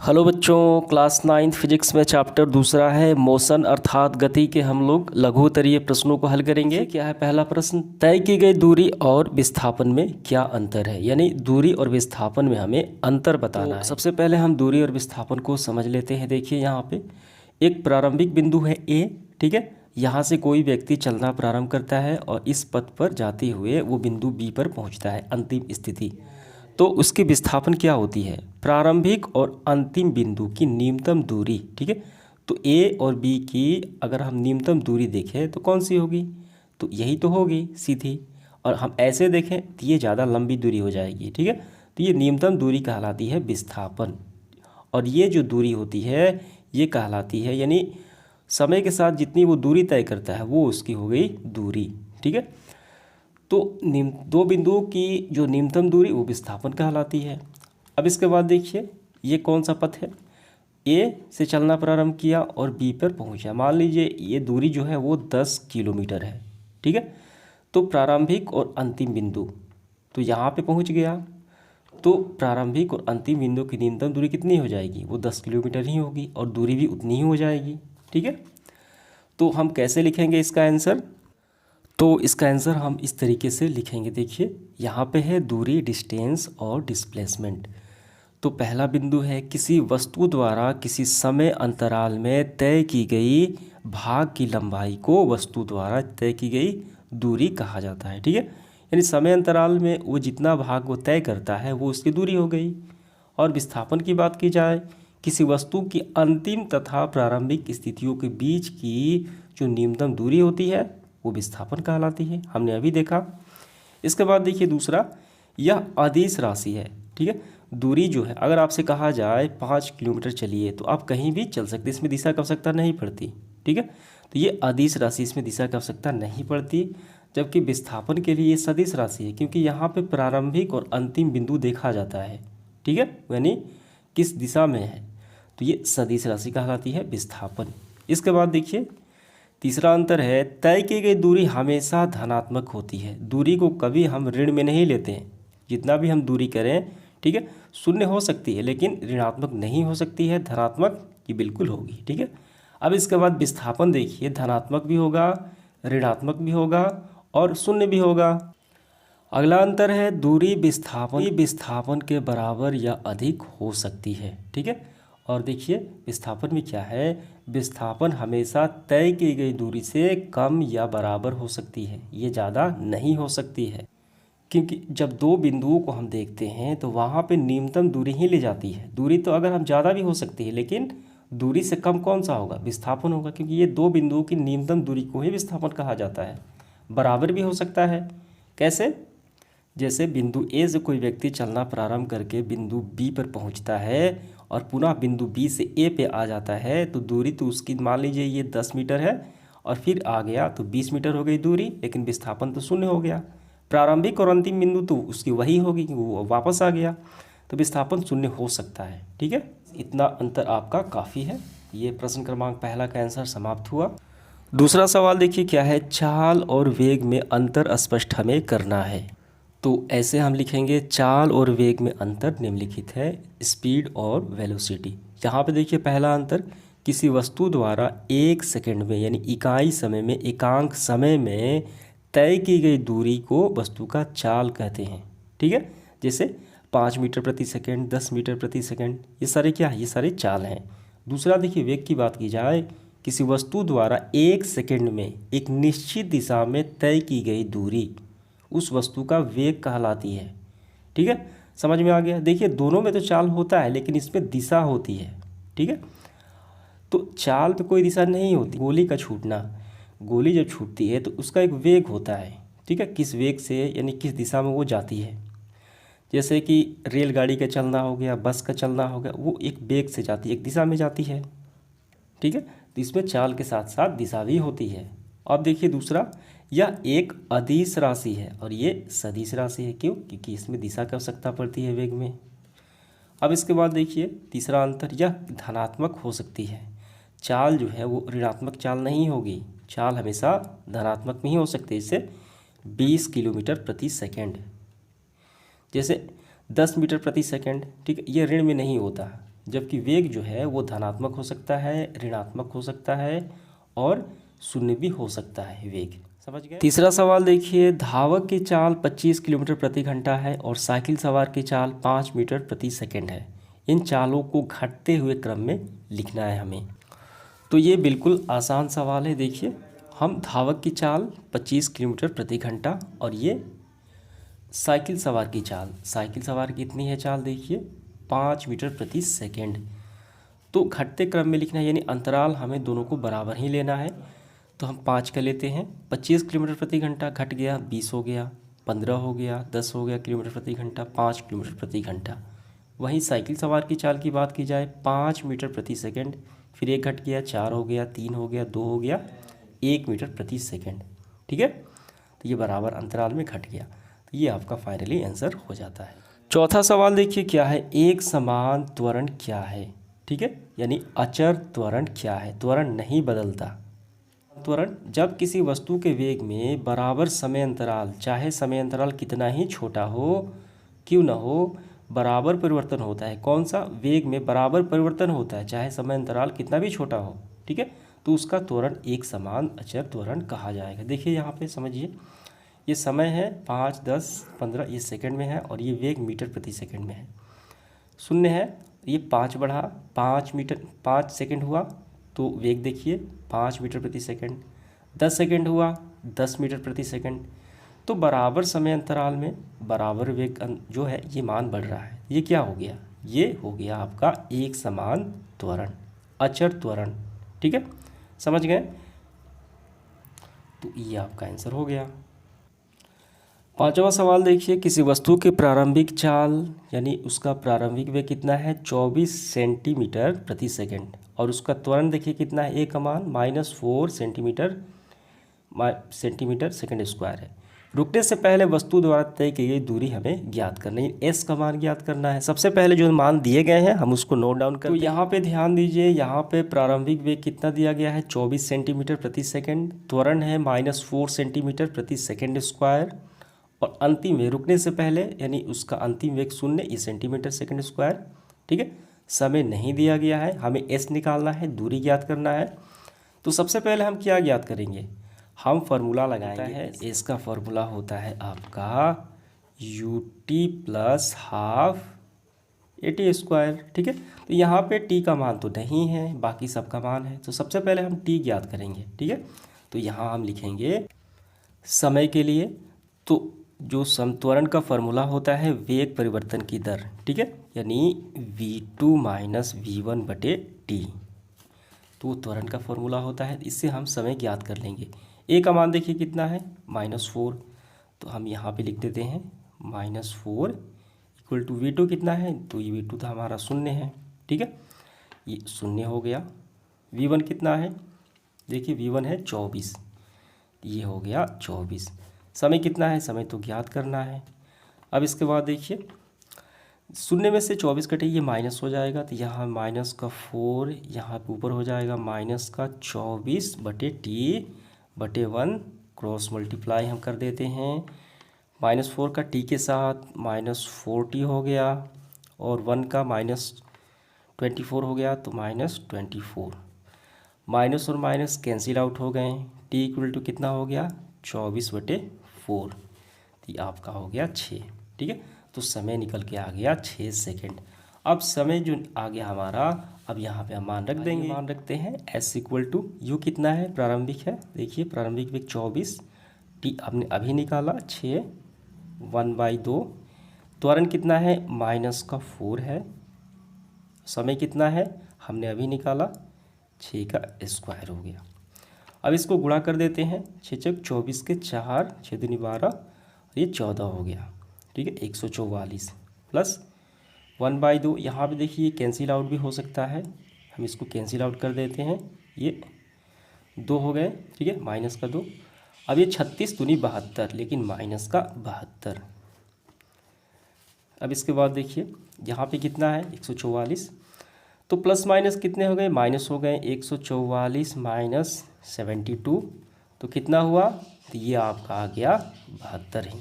Hello बच्चों, class 9 physics में chapter दूसरा है मोशन अर्थात गति के हम लोग लघु उत्तरीय प्रश्नों को हल करेंगे। क्या है पहला प्रश्न, तय की गई दूरी और विस्थापन में क्या अंतर है। यानी दूरी और विस्थापन में हमें अंतर बताना है। सबसे पहले हम दूरी और विस्थापन को समझ लेते हैं। देखिए यहाँ पे एक प्रारंभिक बिंदु है ए, ठीक है। यहाँ से कोई व्यक्ति चलना प्रारंभ करता है और इस पथ पर जाते हुए वो बिंदु बी पर पहुँचता है, अंतिम स्थिति। तो उसकी विस्थापन क्या होती है, प्रारंभिक और अंतिम बिंदु की न्यूनतम दूरी, ठीक है। तो ए और बी की अगर हम न्यूनतम दूरी देखें तो कौन सी होगी, तो यही तो होगी सीधी। और हम ऐसे देखें तो ये ज़्यादा लंबी दूरी हो जाएगी, ठीक है। तो ये न्यूनतम दूरी कहलाती है विस्थापन। और ये जो दूरी होती है ये कहलाती है, यानी समय के साथ जितनी वो दूरी तय करता है वो उसकी हो गई दूरी, ठीक है। तो दो बिंदुओं की जो न्यूनतम दूरी वो विस्थापन कहलाती है। अब इसके बाद देखिए ये कौन सा पथ है, ए से चलना प्रारंभ किया और बी पर पहुंचा। मान लीजिए ये दूरी जो है वो 10 किलोमीटर है, ठीक है। तो प्रारंभिक और अंतिम बिंदु, तो यहाँ पे पहुंच गया, तो प्रारंभिक और अंतिम बिंदु की न्यूनतम दूरी कितनी हो जाएगी, वो 10 किलोमीटर ही होगी और दूरी भी उतनी ही हो जाएगी, ठीक है। तो हम कैसे लिखेंगे इसका आंसर, तो इसका आंसर हम इस तरीके से लिखेंगे। देखिए यहाँ पे है दूरी, डिस्टेंस और डिस्प्लेसमेंट। तो पहला बिंदु है किसी वस्तु द्वारा किसी समय अंतराल में तय की गई भाग की लंबाई को वस्तु द्वारा तय की गई दूरी कहा जाता है, ठीक है। यानी समय अंतराल में वो जितना भाग वो तय करता है वो उसकी दूरी हो गई। और विस्थापन की बात की जाए, किसी वस्तु की अंतिम तथा प्रारंभिक स्थितियों के बीच की जो न्यूनतम दूरी होती है वो विस्थापन कहलाती है, हमने अभी देखा। इसके बाद देखिए दूसरा, यह अदिश राशि है, ठीक है। दूरी जो है अगर आपसे कहा जाए 5 किलोमीटर चलिए तो आप कहीं भी चल सकते, इसमें दिशा की आवश्यकता नहीं पड़ती, ठीक है। तो ये अदिश राशि, इसमें दिशा की आवश्यकता नहीं पड़ती। जबकि विस्थापन के लिए ये सदिश राशि है, क्योंकि यहाँ पे प्रारंभिक और अंतिम बिंदु देखा जाता है, ठीक है, यानी किस दिशा में है। तो ये सदिश राशि कहलाती है विस्थापन। इसके बाद देखिए तीसरा अंतर है, तय की गई दूरी हमेशा धनात्मक होती है। दूरी को कभी हम ऋण में नहीं लेते हैं, जितना भी हम दूरी करें, ठीक है, शून्य हो सकती है लेकिन ऋणात्मक नहीं हो सकती है, धनात्मक की बिल्कुल होगी, ठीक है। अब इसके बाद विस्थापन देखिए, धनात्मक भी होगा, ऋणात्मक भी होगा और शून्य भी होगा। अगला अंतर है दूरी विस्थापन के बराबर या अधिक हो सकती है, ठीक है। और देखिए विस्थापन में क्या है, विस्थापन हमेशा तय की गई दूरी से कम या बराबर हो सकती है, ये ज़्यादा नहीं हो सकती है। क्योंकि जब दो बिंदुओं को हम देखते हैं तो वहाँ पे न्यूनतम दूरी ही ली जाती है। दूरी तो अगर हम ज़्यादा भी हो सकती है लेकिन दूरी से कम कौन सा होगा, विस्थापन होगा, क्योंकि ये दो बिंदुओं की न्यूनतम दूरी को ही विस्थापन कहा जाता है। बराबर भी हो सकता है, कैसे, जैसे बिंदु ए से कोई व्यक्ति चलना प्रारंभ करके बिंदु बी पर पहुंचता है और पुनः बिंदु बी से ए पे आ जाता है, तो दूरी तो उसकी मान लीजिए ये 10 मीटर है और फिर आ गया तो 20 मीटर हो गई दूरी, लेकिन विस्थापन तो शून्य हो गया। प्रारंभिक और अंतिम बिंदु तो उसकी वही होगी कि वो वापस आ गया, तो विस्थापन शून्य हो सकता है, ठीक है। इतना अंतर आपका काफ़ी है। ये प्रश्न क्रमांक पहला का आंसर समाप्त हुआ। दूसरा सवाल देखिए क्या है, चाल और वेग में अंतर स्पष्ट हमें करना है। तो ऐसे हम लिखेंगे, चाल और वेग में अंतर निम्नलिखित है, स्पीड और वेलोसिटी। यहाँ पे देखिए पहला अंतर, किसी वस्तु द्वारा 1 सेकंड में यानी इकाई समय में, एकांक समय में तय की गई दूरी को वस्तु का चाल कहते हैं, ठीक है। जैसे 5 मीटर प्रति सेकंड, 10 मीटर प्रति सेकंड, ये सारे क्या है, ये सारे चाल हैं। दूसरा देखिए वेग की बात की जाए, किसी वस्तु द्वारा 1 सेकंड में एक निश्चित दिशा में तय की गई दूरी उस वस्तु का वेग कहलाती है, ठीक है। समझ में आ गया। देखिए दोनों में तो चाल होता है लेकिन इसमें दिशा होती है, ठीक है। तो चाल पे कोई दिशा नहीं होती, गोली का छूटना, गोली जब छूटती है तो उसका एक वेग होता है, ठीक है, किस वेग से यानी किस दिशा में वो जाती है। जैसे कि रेलगाड़ी का चलना हो गया, बस का चलना हो गया, वो एक वेग से जाती है, एक दिशा में जाती है, ठीक है। तो इसमें चाल के साथ साथ दिशा भी होती है। अब देखिए दूसरा, यह एक अदिश राशि है और ये सदिश राशि है, क्यों, क्योंकि इसमें दिशा की आवश्यकता पड़ती है वेग में। अब इसके बाद देखिए तीसरा अंतर, यह धनात्मक हो सकती है। चाल जो है वो ऋणात्मक चाल नहीं होगी, चाल हमेशा धनात्मक में ही हो सकती है। जैसे 20 किलोमीटर प्रति सेकंड, जैसे 10 मीटर प्रति सेकंड, ठीक है, ये ऋण में नहीं होता, जबकि वेग जो है वो धनात्मक हो सकता है, ऋणात्मक हो सकता है और शून्य भी हो सकता है वेग। समझ गए। तीसरा सवाल देखिए, धावक की चाल 25 किलोमीटर प्रति घंटा है और साइकिल सवार की चाल 5 मीटर प्रति सेकंड है। इन चालों को घटते हुए क्रम में लिखना है हमें। तो ये बिल्कुल आसान सवाल है। देखिए, हम धावक की चाल 25 किलोमीटर प्रति घंटा और ये साइकिल सवार की चाल, साइकिल सवार की कितनी है चाल, देखिए 5 मीटर प्रति सेकंड। तो घटते क्रम में लिखना है, यानी अंतराल हमें दोनों को बराबर ही लेना है। तो हम 5 का लेते हैं। 25 किलोमीटर प्रति घंटा घट गया 20 हो गया, 15 हो गया, 10 हो गया किलोमीटर प्रति घंटा, 5 किलोमीटर प्रति घंटा। वहीं साइकिल सवार की चाल की बात की जाए 5 मीटर प्रति सेकंड, फिर 1 घट गया, 4 हो गया, 3 हो गया, 2 हो गया, 1 मीटर प्रति सेकंड। ठीक है, तो ये बराबर अंतराल में घट गया। तो ये आपका फाइनली आंसर हो जाता है। चौथा सवाल देखिए क्या है, एक समान त्वरण क्या है। ठीक है, यानी अचर त्वरण क्या है, त्वरण नहीं बदलता। त्वरण जब किसी वस्तु के वेग में बराबर समय अंतराल, चाहे समय अंतराल कितना ही छोटा हो क्यों न हो, बराबर परिवर्तन होता है। कौन सा, वेग में बराबर परिवर्तन होता है चाहे समय अंतराल कितना भी छोटा हो। ठीक है, तो उसका त्वरण एक समान अचर त्वरण कहा जाएगा। देखिए यहाँ पे समझिए, ये समय है 5, 10, 15 ये सेकंड में है और ये वेग मीटर प्रति सेकंड में है। शून्य है, ये 5 बढ़ा 5 सेकंड हुआ तो वेग देखिए 5 मीटर प्रति सेकंड। 10 सेकंड हुआ 10 मीटर प्रति सेकंड। तो बराबर समय अंतराल में बराबर वेग जो है ये मान बढ़ रहा है। ये क्या हो गया, ये हो गया आपका एक समान त्वरण, अचर त्वरण। ठीक है, समझ गए। तो ये आपका आंसर हो गया। पांचवा सवाल देखिए, किसी वस्तु की प्रारंभिक चाल यानी उसका प्रारंभिक वेग कितना है 24 सेंटीमीटर प्रति सेकंड और उसका त्वरण देखिए कितना है, ए का मान -4 सेंटीमीटर सेकंड स्क्वायर है। रुकने से पहले वस्तु द्वारा तय की गई दूरी हमें ज्ञात करनी है, एस का मान ज्ञात करना है। सबसे पहले जो मान दिए गए हैं हम उसको नोट डाउन करते हैं। तो यहाँ पे ध्यान दीजिए, यहाँ पे प्रारंभिक वेग कितना दिया गया है 24 सेंटीमीटर प्रति सेकंड, त्वरण है -4 सेंटीमीटर प्रति सेकंड स्क्वायर और अंतिम वेग रुकने से पहले यानी उसका अंतिम वेग 0 ये सेंटीमीटर सेकंड स्क्वायर। ठीक है, समय नहीं दिया गया है, हमें एस निकालना है, दूरी ज्ञात करना है। तो सबसे पहले हम क्या ज्ञात करेंगे, हम फार्मूला लगाएंगे। एस का फार्मूला होता है आपका ut plus half AT square. ठीक है, तो यहाँ पे t का मान तो नहीं है, बाकी सबका मान है। तो सबसे पहले हम t ज्ञात करेंगे। ठीक है, तो यहाँ हम लिखेंगे समय के लिए, तो जो समत्वरण का फार्मूला होता है वेग परिवर्तन की दर। ठीक है, यानी v2 - v1 बटे t, तो त्वरण का फार्मूला होता है। इससे हम समय ज्ञात कर लेंगे। ए का मान देखिए कितना है -4, तो हम यहाँ पे लिख देते हैं -4 इक्वल टू v2 कितना है, तो ये v2 तो हमारा 0 है। ठीक है, ये 0 हो गया। v1 कितना है, देखिए v1 है 24, ये हो गया 24। समय कितना है, समय तो ज्ञात करना है। अब इसके बाद देखिए 0 में से 24 कटे ये माइनस हो जाएगा, तो यहाँ -4 यहाँ पे ऊपर हो जाएगा -24 बटे t बटे 1 क्रॉस मल्टीप्लाई हम कर देते हैं। -4 का t के साथ -4t हो गया और 1 का -24 हो गया, तो -24। माइनस और माइनस कैंसिल आउट हो गए। t इक्वल टू कितना हो गया 24/4, तो ये आपका हो गया 6। ठीक है, तो समय निकल के आ गया 6 सेकंड। अब समय जो आ गया हमारा, अब यहाँ पे हम मान रख देंगे। मान रखते हैं s इक्वल टू यू कितना है, प्रारंभिक है, देखिए प्रारंभिक वेग 24, t हमने अभी निकाला 6, 1/2, त्वरण कितना है -4 है, समय कितना है हमने अभी निकाला 6 का स्क्वायर हो गया। अब इसको गुणा कर देते हैं, 6 × 24 के 4, 6 दूनी 12, ये 14 हो गया। ठीक है, 144 प्लस 1/2, यहाँ पे देखिए कैंसिल आउट भी हो सकता है, हम इसको कैंसिल आउट कर देते हैं, ये 2 हो गए। ठीक है, माइनस का 2। अब ये 36 दूनी 72, लेकिन माइनस का 72। अब इसके बाद देखिए यहाँ पे कितना है 144, तो प्लस माइनस कितने हो गए, माइनस हो गए। 144 माइनस 72, तो कितना हुआ, तो ये आपका आ गया 72 ही।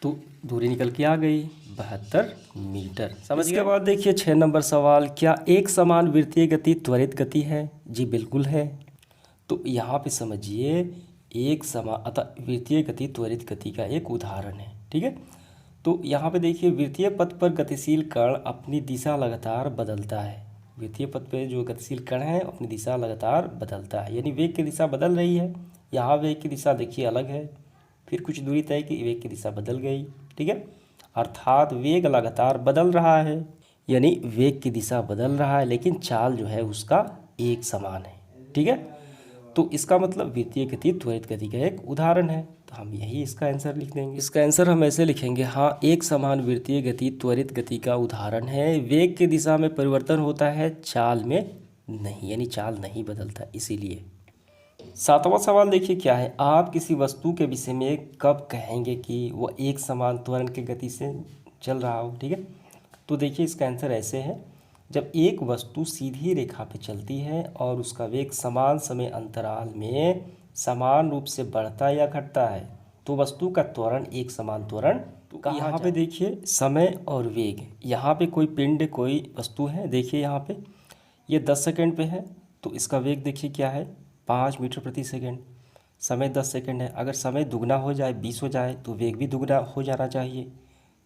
तो दूरी निकल के आ गई 72 मीटर। समझ इसके बाद देखिए 6 नंबर सवाल, क्या एक समान वृत्तीय गति त्वरित गति है? जी बिल्कुल है। तो यहाँ पे समझिए एक समान अतः वृत्तीय गति त्वरित गति का एक उदाहरण है। ठीक है, तो यहाँ पे देखिए वृत्तीय पथ पर गतिशील कण अपनी दिशा लगातार बदलता है। वृत्तीय पथ पे जो गतिशील कण है अपनी दिशा लगातार बदलता है, यानी वेग की दिशा बदल रही है। यहाँ वेग की दिशा देखिए अलग है, फिर कुछ दूरी तय की वेग की दिशा बदल गई। ठीक है, अर्थात वेग लगातार बदल रहा है, यानी वेग की दिशा बदल रहा है लेकिन चाल जो है उसका एक समान है। ठीक है, तो इसका मतलब वृत्तीय गति त्वरित गति का एक उदाहरण है, तो हम यही इसका आंसर लिख देंगे। इसका आंसर हम ऐसे लिखेंगे, हाँ एक समान वृत्तीय गति त्वरित गति का उदाहरण है। वेग की दिशा में परिवर्तन होता है, चाल में नहीं, यानी चाल नहीं बदलता इसीलिए। 7वां सवाल देखिए क्या है, आप किसी वस्तु के विषय में कब कहेंगे कि वह एक समान त्वरण की गति से चल रहा हो? ठीक है, तो देखिए इसका आंसर ऐसे है, जब एक वस्तु सीधी रेखा पे चलती है और उसका वेग समान समय अंतराल में समान रूप से बढ़ता या घटता है तो वस्तु का त्वरण एक समान त्वरण। तो यहाँ पे देखिए समय और वेग, यहाँ पे कोई पिंड कोई वस्तु है, देखिए यहाँ पे ये 10 सेकंड पे है तो इसका वेग देखिए क्या है 5 मीटर प्रति सेकंड। समय 10 सेकंड है, अगर समय दुगना हो जाए 20 हो जाए तो वेग भी दुगना हो जाना चाहिए,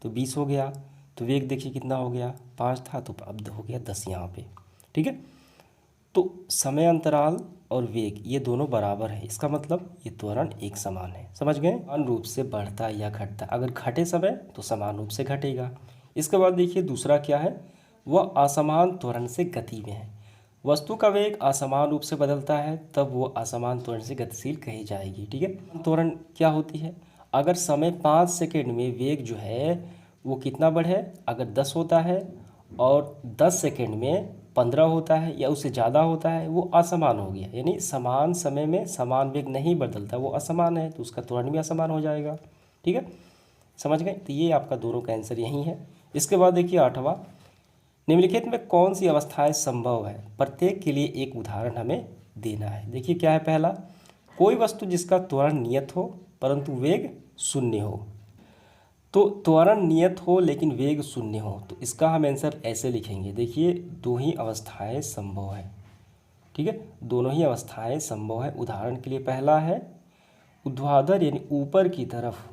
तो 20 हो गया तो वेग देखिए कितना हो गया 5 था तो अब हो गया 10 यहाँ पे। ठीक है, तो समय अंतराल और वेग ये दोनों बराबर है, इसका मतलब ये त्वरण एक समान है। समझ गए, समान रूप से बढ़ता या घटता, अगर घटे समय तो समान रूप से घटेगा। इसके बाद देखिए दूसरा क्या है, वह असमान त्वरण से गति में है। वस्तु का वेग असमान रूप से बदलता है तब वो असमान त्वरण से गतिशील कही जाएगी। ठीक है, त्वरण क्या होती है, अगर समय 5 सेकेंड में वेग जो है वो कितना बढ़े, अगर 10 होता है और 10 सेकेंड में 15 होता है या उससे ज़्यादा होता है वो असमान हो गया, यानी समान समय में समान वेग नहीं बदलता, वो असमान है तो उसका त्वरण भी असमान हो जाएगा। ठीक है, समझ गए, तो ये आपका दोनों का आंसर यही है। इसके बाद देखिए 8वां, निम्नलिखित में कौन सी अवस्थाएं संभव है? प्रत्येक के लिए एक उदाहरण हमें देना है। देखिए क्या है, पहला, कोई वस्तु जिसका त्वरण नियत हो परंतु वेग शून्य हो। तो त्वरण नियत हो लेकिन वेग शून्य हो, तो इसका हम आंसर ऐसे लिखेंगे, देखिए दो ही अवस्थाएं संभव है। ठीक है, दोनों ही अवस्थाएं संभव है। उदाहरण के लिए पहला है ऊर्ध्वाधर यानी ऊपर की तरफ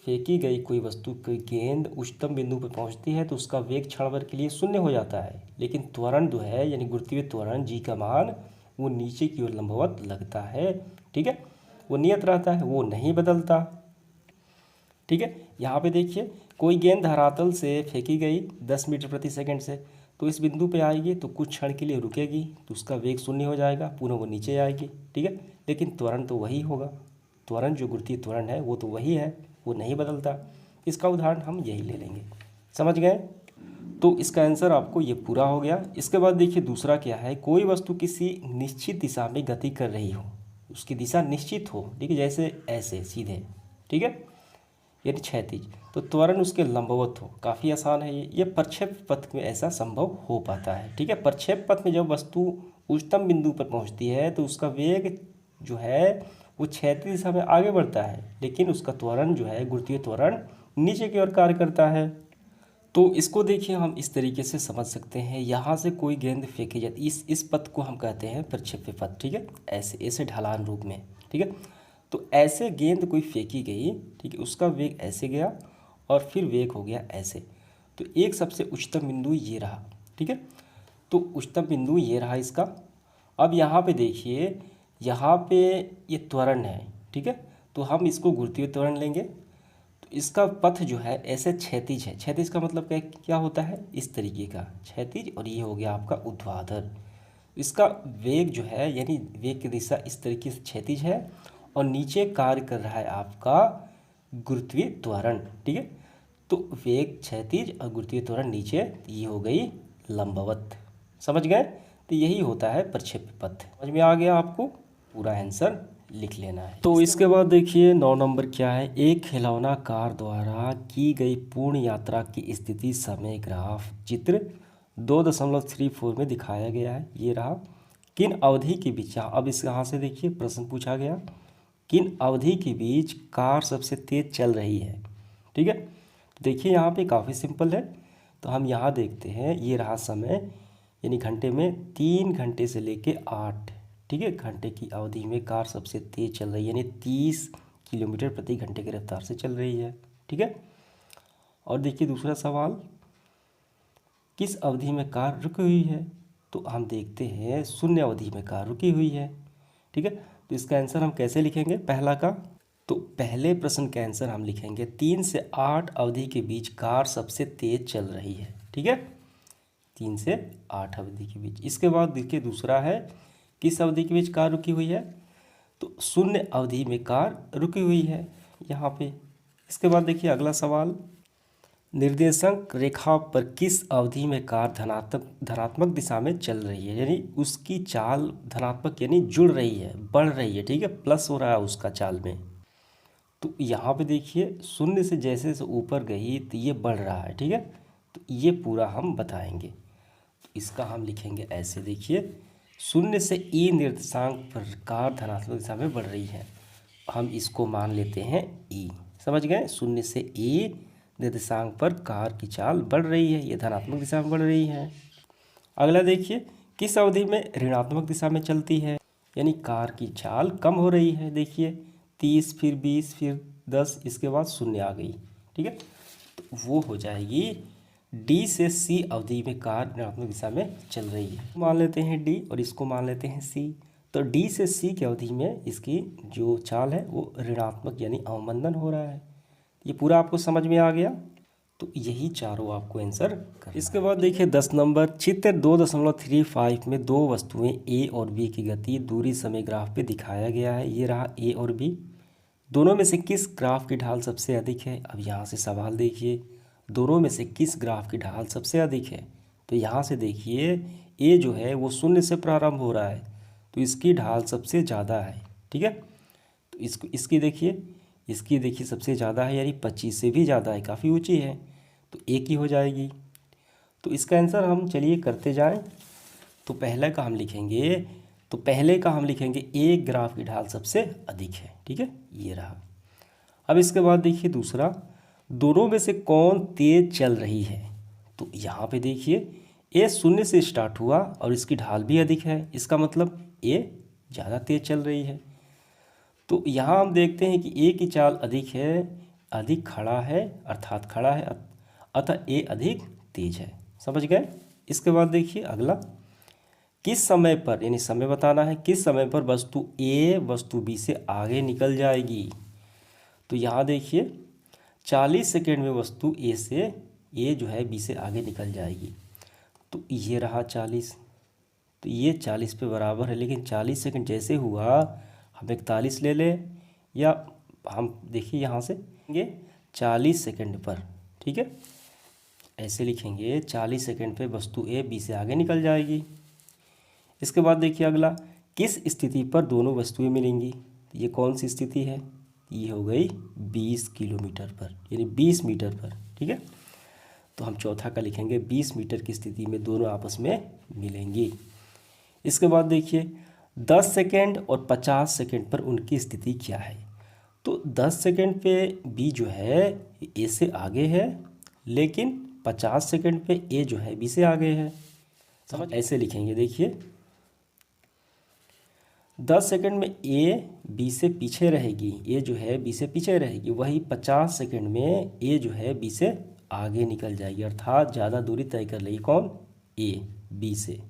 फेंकी गई कोई वस्तु, कोई गेंद उच्चतम बिंदु पर पहुंचती है तो उसका वेग क्षण भर के लिए शून्य हो जाता है, लेकिन त्वरण जो है यानी गुरुत्वीय त्वरण जी का मान वो नीचे की ओर लंबवत लगता है। ठीक है, वो नियत रहता है, वो नहीं बदलता। ठीक है, यहाँ पे देखिए कोई गेंद धरातल से फेंकी गई 10 मीटर प्रति सेकंड से, तो इस बिंदु पे आएगी तो कुछ क्षण के लिए रुकेगी तो उसका वेग शून्य हो जाएगा, पुनः वो नीचे आएगी। ठीक है, लेकिन त्वरण तो वही होगा, त्वरण जो गुरुत्वीय त्वरण है वो तो वही है, वो नहीं बदलता। इसका उदाहरण हम यही ले लेंगे। समझ गए, तो इसका आंसर आपको ये पूरा हो गया। इसके बाद देखिए दूसरा क्या है, कोई वस्तु किसी निश्चित दिशा में गति कर रही हो, उसकी दिशा निश्चित हो, ठीक है, जैसे ऐसे सीधे, ठीक है, यानी क्षैतिज, तो त्वरण उसके लंबवत हो। काफ़ी आसान है ये प्रक्षेप पथ में ऐसा संभव हो पाता है। ठीक है, प्रक्षेप पथ में जब वस्तु उच्चतम बिंदु पर पहुंचती है तो उसका वेग जो है वो क्षैतिज दिशा में आगे बढ़ता है, लेकिन उसका त्वरण जो है गुरुत्वीय त्वरण नीचे की ओर कार्य करता है। तो इसको देखिए हम इस तरीके से समझ सकते हैं, यहाँ से कोई गेंद फेंकी जाती, इस पथ को हम कहते हैं प्रक्षेप्य पथ। ठीक है, ऐसे ऐसे ढलान रूप में। ठीक है, तो ऐसे गेंद कोई फेंकी गई, ठीक है, उसका वेग ऐसे गया और फिर वेग हो गया ऐसे, तो एक सबसे उच्चतम बिंदु ये रहा। ठीक है, तो उच्चतम बिंदु ये रहा इसका। अब यहाँ पे देखिए, यहाँ पे ये त्वरण है, ठीक है, तो हम इसको गुरुत्वीय त्वरण लेंगे, तो इसका पथ जो है ऐसे क्षैतिज है। क्षैतिज का मतलब क्या होता है, इस तरीके का क्षैतिज, और ये हो गया आपका ऊर्ध्वाधर। इसका वेग जो है यानी वेग की दिशा इस तरीके से क्षैतिज है और नीचे कार्य कर रहा है आपका गुरुत्वीय त्वरण। ठीक है, तो वेग क्षैतिज और गुरुत्वीय त्वरण नीचे, ये हो गई लंबवत। समझ गए, तो यही होता है प्रक्षेप्य पथ। समझ में आ गया, आपको पूरा आंसर लिख लेना है। तो इसके बाद देखिए 9 नंबर क्या है, एक खिलौना कार द्वारा की गई पूर्ण यात्रा की स्थिति समय ग्राफ चित्र 2.34 में दिखाया गया है। ये रहा, किन अवधि के बीच, अब इस यहाँ से देखिए प्रश्न पूछा गया, किन अवधि के बीच कार सबसे तेज चल रही है। ठीक है। तो देखिए यहाँ पे काफ़ी सिंपल है। तो हम यहाँ देखते हैं, ये रहा समय, यानी घंटे में 3 घंटे से लेके 8, ठीक है, घंटे की अवधि में कार सबसे तेज़ चल रही है, यानी 30 किलोमीटर प्रति घंटे की रफ्तार से चल रही है, ठीक है। और देखिए दूसरा सवाल, किस अवधि में कार रुकी हुई है? तो हम देखते हैं शून्य अवधि में कार रुकी हुई है, ठीक है। तो इसका आंसर हम कैसे लिखेंगे पहला का? तो पहले प्रश्न का आंसर हम लिखेंगे 3 से 8 अवधि के बीच कार सबसे तेज चल रही है, ठीक है, 3 से 8 अवधि के बीच। इसके बाद देखिए दूसरा है, किस अवधि के बीच कार रुकी हुई है? तो शून्य अवधि में कार रुकी हुई है यहाँ पे। इसके बाद देखिए अगला सवाल, निर्देशांक रेखा पर किस अवधि में कार धनात्मक दिशा में चल रही है, यानी उसकी चाल धनात्मक यानी जुड़ रही है, बढ़ रही है, ठीक है, प्लस हो रहा है उसका चाल में। तो यहाँ पे देखिए शून्य से जैसे जैसे ऊपर गई तो ये बढ़ रहा है, ठीक है। तो ये पूरा हम बताएंगे। तो इसका हम लिखेंगे ऐसे, देखिए शून्य से ई निर्देशांक पर कार धनात्मक दिशा में बढ़ रही है, हम इसको मान लेते हैं ई, समझ गए। शून्य से ई निर्देशांक पर कार की चाल बढ़ रही है, ये धनात्मक दिशा में बढ़ रही है। अगला देखिए, किस अवधि में ऋणात्मक दिशा में चलती है, यानी कार की चाल कम हो रही है। देखिए 30, फिर 20, फिर 10, इसके बाद शून्य आ गई, ठीक है। तो वो हो जाएगी डी से सी अवधि में कार ऋणात्मक दिशा में चल रही है, मान लेते हैं डी और इसको मान लेते हैं सी। तो डी से सी की अवधि में इसकी जो चाल है वो ऋणात्मक यानी अवमंदन हो रहा है। ये पूरा आपको समझ में आ गया। तो यही चारों आपको आंसर करना। इसके बाद देखिए 10 नंबर, चित्र 2.35 में दो वस्तुएं ए और बी की गति दूरी समय ग्राफ पे दिखाया गया है। ये रहा ए और बी, दोनों में से किस ग्राफ की ढाल सबसे अधिक है? अब यहाँ से सवाल देखिए, दोनों में से किस ग्राफ की ढाल सबसे अधिक है? तो यहाँ से देखिए ए जो है वो शून्य से प्रारंभ हो रहा है, तो इसकी ढाल सबसे ज़्यादा है, ठीक है। तो इसकी देखिए सबसे ज़्यादा है, यानी 25 से भी ज़्यादा है, काफ़ी ऊंची है, तो ए की हो जाएगी। तो इसका आंसर हम चलिए करते जाएं। तो पहले का हम लिखेंगे ए ग्राफ की ढाल सबसे अधिक है, ठीक है, ये रहा। अब इसके बाद देखिए दूसरा, दोनों में से कौन तेज चल रही है? तो यहाँ पे देखिए ए शून्य से स्टार्ट हुआ और इसकी ढाल भी अधिक है, इसका मतलब ए ज़्यादा तेज चल रही है। तो यहाँ हम देखते हैं कि ए की चाल अधिक है, अधिक खड़ा है, अर्थात खड़ा है, अतः ए अधिक तेज है, समझ गए। इसके बाद देखिए अगला, किस समय पर, यानी समय बताना है, किस समय पर वस्तु ए वस्तु बी से आगे निकल जाएगी? तो यहाँ देखिए 40 सेकेंड में वस्तु ए जो है बी से आगे निकल जाएगी। तो ये रहा 40, तो ये 40 पे बराबर है, लेकिन 40 सेकेंड जैसे हुआ हम 41 ले लें, या हम देखिए यहाँ से 40 सेकेंड पर, ठीक है, ऐसे लिखेंगे 40 सेकेंड पे वस्तु ए बी से आगे निकल जाएगी। इसके बाद देखिए अगला, किस स्थिति पर दोनों वस्तुएं मिलेंगी? ये कौन सी स्थिति है? ये हो गई 20 किलोमीटर पर, यानी 20 मीटर पर, ठीक है। तो हम चौथा का लिखेंगे 20 मीटर की स्थिति में दोनों आपस में मिलेंगी। इसके बाद देखिए 10 सेकेंड और 50 सेकेंड पर उनकी स्थिति क्या है? तो 10 सेकेंड पे बी जो है ए से आगे है, लेकिन 50 सेकेंड पे ए जो है बी से आगे है, समझ। ऐसे लिखेंगे, देखिए 10 सेकेंड में ए बी से पीछे रहेगी, ए जो है बी से पीछे रहेगी, वही 50 सेकेंड में ए जो है बी से आगे निकल जाएगी, अर्थात ज़्यादा दूरी तय कर लेगी, कौन? ए बी से।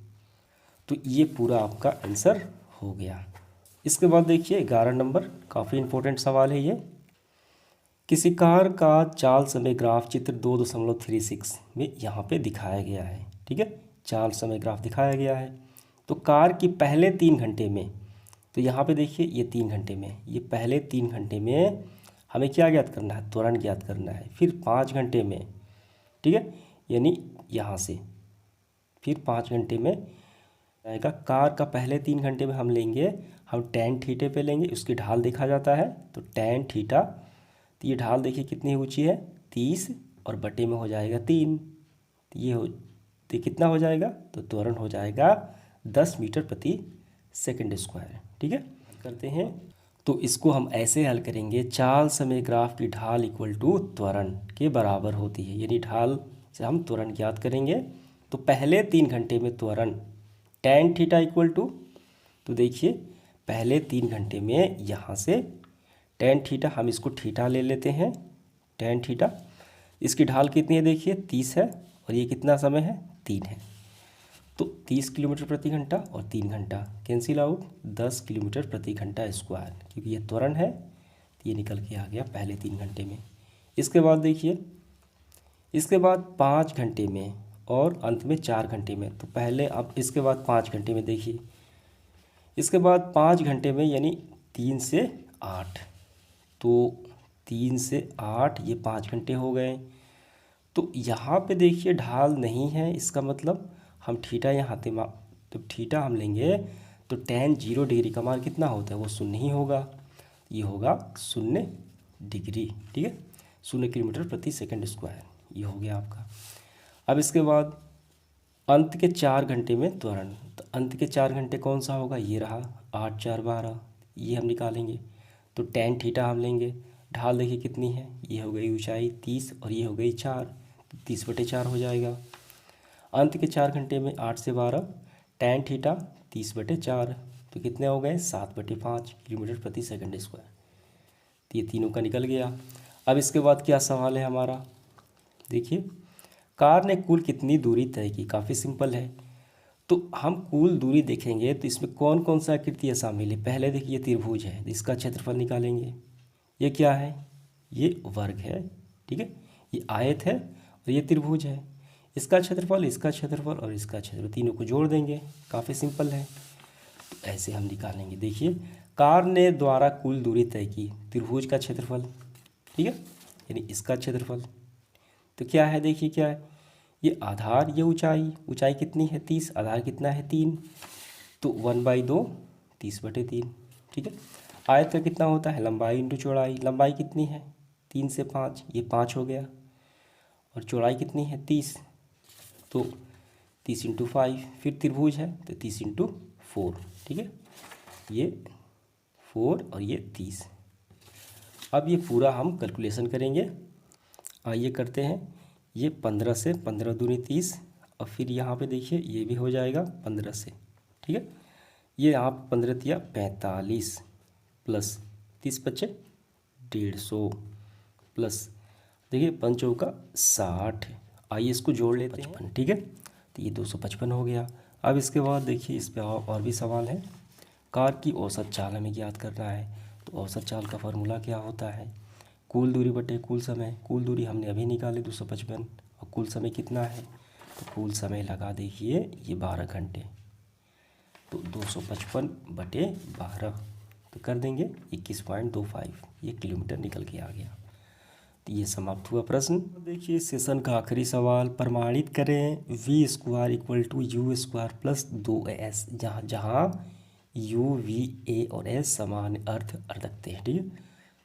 तो ये पूरा आपका आंसर हो गया। इसके बाद देखिए 11 नंबर, काफ़ी इंपॉर्टेंट सवाल है ये। किसी कार का चाल समय ग्राफ चित्र 2.36 में यहाँ पे दिखाया गया है, ठीक है, चाल समय ग्राफ दिखाया गया है। तो कार की पहले 3 घंटे में, तो यहाँ पे देखिए ये 3 घंटे में, ये पहले 3 घंटे में हमें क्या ज्ञात करना है? त्वरण ज्ञात करना है। फिर 5 घंटे में, ठीक है, यानी यहाँ से फिर 5 घंटे में आएगा। कार का पहले 3 घंटे में हम लेंगे, हम tan थीटे पे लेंगे, उसकी ढाल देखा जाता है, तो tan थीटा, तो ये ढाल देखिए कितनी ऊंची है? 30, और बटे में हो जाएगा 3, तो कितना हो जाएगा? तो त्वरण हो जाएगा 10 मीटर प्रति सेकंड स्क्वायर, ठीक है। करते हैं, तो इसको हम ऐसे हल करेंगे, चाल समय ग्राफ की ढाल इक्वल टू त्वरण के बराबर होती है, यानी ढाल से हम त्वरण ज्ञात करेंगे। तो पहले 3 घंटे में त्वरण tan थीटा इक्वल टू, तो देखिए पहले 3 घंटे में यहाँ से tan थीटा, हम इसको थीटा ले लेते हैं, tan थीटा, इसकी ढाल कितनी है देखिए 30 है, और ये कितना समय है 3 है। तो 30 किलोमीटर प्रति घंटा और 3 घंटा कैंसिल आउट, 10 किलोमीटर प्रति घंटा स्क्वायर, क्योंकि ये त्वरण है तो ये निकल के आ गया पहले 3 घंटे में। इसके बाद देखिए, इसके बाद 5 घंटे में और अंत में 4 घंटे में। तो पहले अब इसके बाद 5 घंटे में देखिए, इसके बाद 5 घंटे में यानी 3 से 8, तो 3 से 8 ये 5 घंटे हो गए। तो यहाँ पे देखिए ढाल नहीं है, इसका मतलब हम थीटा यहाँ तो थीटा हम लेंगे तो tan 0 डिग्री का मान कितना होता है, वो 0 ही होगा, ये होगा 0 डिग्री, ठीक है, 0 किलोमीटर प्रति सेकंड स्क्वायर, ये हो गया आपका। अब इसके बाद अंत के 4 घंटे में त्वरण, तो अंत के 4 घंटे कौन सा होगा, ये रहा 8 4 12, ये हम निकालेंगे। तो tan थीटा हम लेंगे, ढाल देखिए कितनी है, ये हो गई ऊंचाई 30 और ये हो गई 4, तो 30/4 हो जाएगा। अंत के 4 घंटे में 8 से 12, tan थीटा 30/4, तो कितने हो गए 7/5 किलोमीटर प्रति सेकंड स्क्वायर, तो ये तीनों का निकल गया। अब इसके बाद क्या सवाल है हमारा, देखिए कार ने कुल कितनी दूरी तय की, काफ़ी सिंपल है। तो हम कुल दूरी देखेंगे तो इसमें कौन कौन सा आकृति शामिल है। पहले देखिए ये त्रिभुज है, इसका क्षेत्रफल निकालेंगे। ये क्या है, ये वर्ग है, ठीक है, ये आयत है और ये त्रिभुज है। इसका क्षेत्रफल, इसका क्षेत्रफल और इसका क्षेत्रफल, तीनों को जोड़ देंगे, काफ़ी सिंपल है। तो ऐसे हम निकालेंगे। देखिए कार ने द्वारा कुल दूरी तय की, त्रिभुज का क्षेत्रफल, ठीक है, यानी इसका क्षेत्रफल। तो क्या है देखिए, क्या है, ये आधार, ये ऊंचाई, ऊंचाई कितनी है 30, आधार कितना है 3, तो 1/2 30/3, ठीक है। आयत का कितना होता है, लंबाई इंटू चौड़ाई, लंबाई कितनी है 3 से 5, ये 5 हो गया, और चौड़ाई कितनी है 30, तो 30 × 5, फिर त्रिभुज है तो 30 × 4, ठीक है, ये 4 और ये 30। अब ये पूरा हम कैलकुलेशन करेंगे, आइए करते हैं। ये 15 से 15 दूनी 30, और फिर यहाँ पे देखिए ये भी हो जाएगा 15 से, ठीक है, ये यहाँ 15 या 45 प्लस 30/5 150 प्लस देखिए 5 चौका 60, आइए इसको जोड़ लेते हैं, ठीक है, तो ये 255 हो गया। अब इसके बाद देखिए इस पे और भी सवाल है। कार की औसत चाल हमें ज्ञात करना है, तो औसत चाल का फार्मूला क्या होता है, कुल दूरी बटे कुल समय। कुल दूरी हमने अभी निकाली 255, और कुल समय कितना है, तो कुल समय लगा देखिए ये 12 घंटे, तो 255/12, तो कर देंगे 21.25, ये किलोमीटर निकल के आ गया। तो ये समाप्त हुआ प्रश्न। देखिए सेशन का आखिरी सवाल, प्रमाणित करें v² = u² + 2s, जहाँ u, v, a और s समान अर्थ रखते हैं, ठीक है।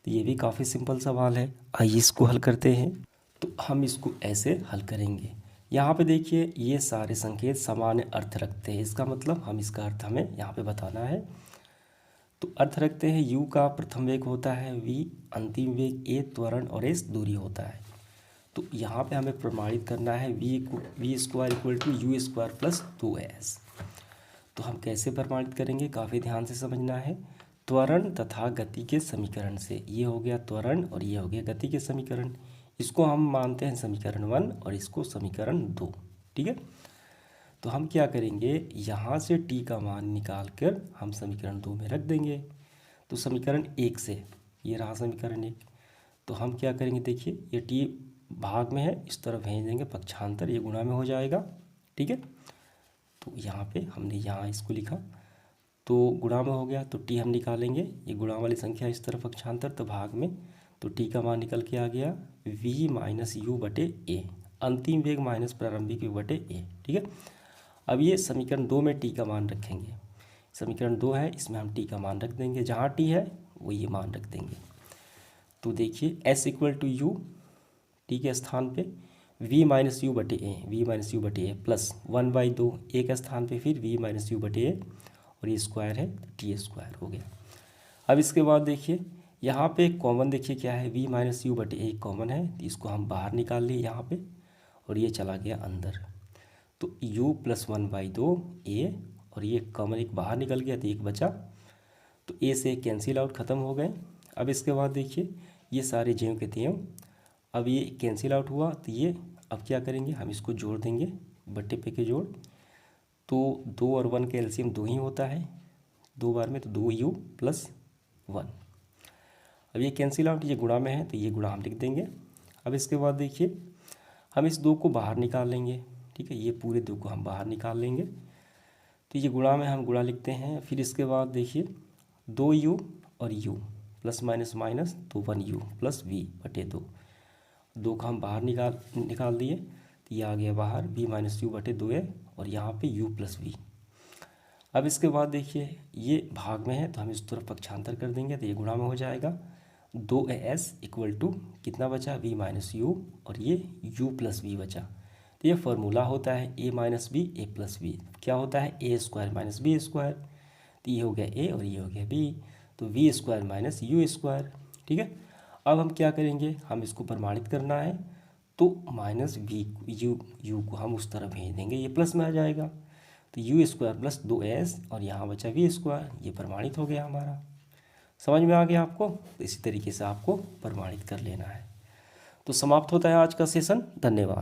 तो ये भी काफ़ी सिंपल सवाल है, आइए इसको हल करते हैं। तो हम इसको ऐसे हल करेंगे, यहाँ पे देखिए ये सारे संकेत समान अर्थ रखते हैं, इसका मतलब हम इसका अर्थ हमें यहाँ पे बताना है। तो अर्थ रखते हैं, u का प्रथम वेग होता है v, अंतिम वेग a त्वरण और s दूरी होता है। तो यहाँ पे हमें प्रमाणित करना है v² = u² + 2s। तो हम कैसे प्रमाणित करेंगे, काफ़ी ध्यान से समझना है। त्वरण तथा गति के समीकरण से, ये हो गया त्वरण और ये हो गया गति के समीकरण, इसको हम मानते हैं समीकरण 1 और इसको समीकरण 2, ठीक है। तो हम क्या करेंगे, यहाँ से t का मान निकाल कर हम समीकरण 2 में रख देंगे। तो समीकरण 1 से, ये रहा समीकरण 1, तो हम क्या करेंगे देखिए ये t भाग में है, इस तरफ भेज देंगे पक्षांतर, ये गुणा में हो जाएगा, ठीक है। तो यहाँ पे हमने यहाँ इसको लिखा, तो गुणा में हो गया, तो t हम निकालेंगे, ये गुणा वाली संख्या इस तरफ पक्षांतर, तो भाग में, तो t का मान निकल के आ गया v - u/a, अंतिम वेग माइनस प्रारंभिक वेग/a, ठीक है। अब ये समीकरण 2 में t का मान रखेंगे, समीकरण 2 है इसमें हम t का मान रख देंगे, जहाँ t है वो ये मान रख देंगे। तो देखिए s = u, t के स्थान पे v - u/a प्लस 1/2, a के स्थान पे फिर v - u/a, और ये स्क्वायर है t² हो गया। अब इसके बाद देखिए यहाँ पे कॉमन देखिए क्या है, v माइनस यू बटे ए कॉमन है, तो इसको हम बाहर निकाल लिए यहाँ पे और ये चला गया अंदर। तो u प्लस 1/2 ए, और ये कॉमन एक बाहर निकल गया तो एक बचा, तो ए से कैंसिल आउट ख़त्म हो गए। अब इसके बाद देखिए ये सारे ज्यों के त्यों, अब ये कैंसिल आउट हुआ तो ये अब क्या करेंगे, हम इसको जोड़ देंगे बट्टे पे के जोड़। तो 2 और 1 का एलसीएम 2 ही होता है 2 बार में, तो 2u प्लस 1। अब ये कैंसिल आउट, ये गुणा में है तो ये गुणा हम लिख देंगे। अब इसके बाद देखिए हम इस 2 को बाहर निकाल लेंगे, ठीक है, ये पूरे 2 को हम बाहर निकाल लेंगे, तो ये गुणा में हम गुणा लिखते हैं। फिर इसके बाद देखिए 2u और u प्लस माइनस माइनस, तो 1u प्लस v बटे 2, 2 का हम बाहर निकाल दिए तो ये आ गया बाहर v माइनस यू बटे 2 है, और यहाँ पे u प्लस v। अब इसके बाद देखिए ये भाग में है तो हम इस तरफ पक्षांतर कर देंगे तो ये गुणा में हो जाएगा। 2as इक्वल टू कितना बचा, v माइनस यू, और ये u प्लस v बचा। तो ये फार्मूला होता है a minus b a plus b, क्या होता है a square minus b square, तो ये हो गया a और ये हो गया b, तो v square minus you square. ठीक है, अब हम क्या करेंगे, हम इसको प्रमाणित करना है, तो माइनस वी यू को हम उस तरफ भेज देंगे, ये प्लस में आ जाएगा, तो यू स्क्वायर प्लस 2s और यहाँ बचा वी स्क्वायर, ये प्रमाणित हो गया हमारा। समझ में आ गया आपको, तो इसी तरीके से आपको प्रमाणित कर लेना है। तो समाप्त होता है आज का सेशन, धन्यवाद।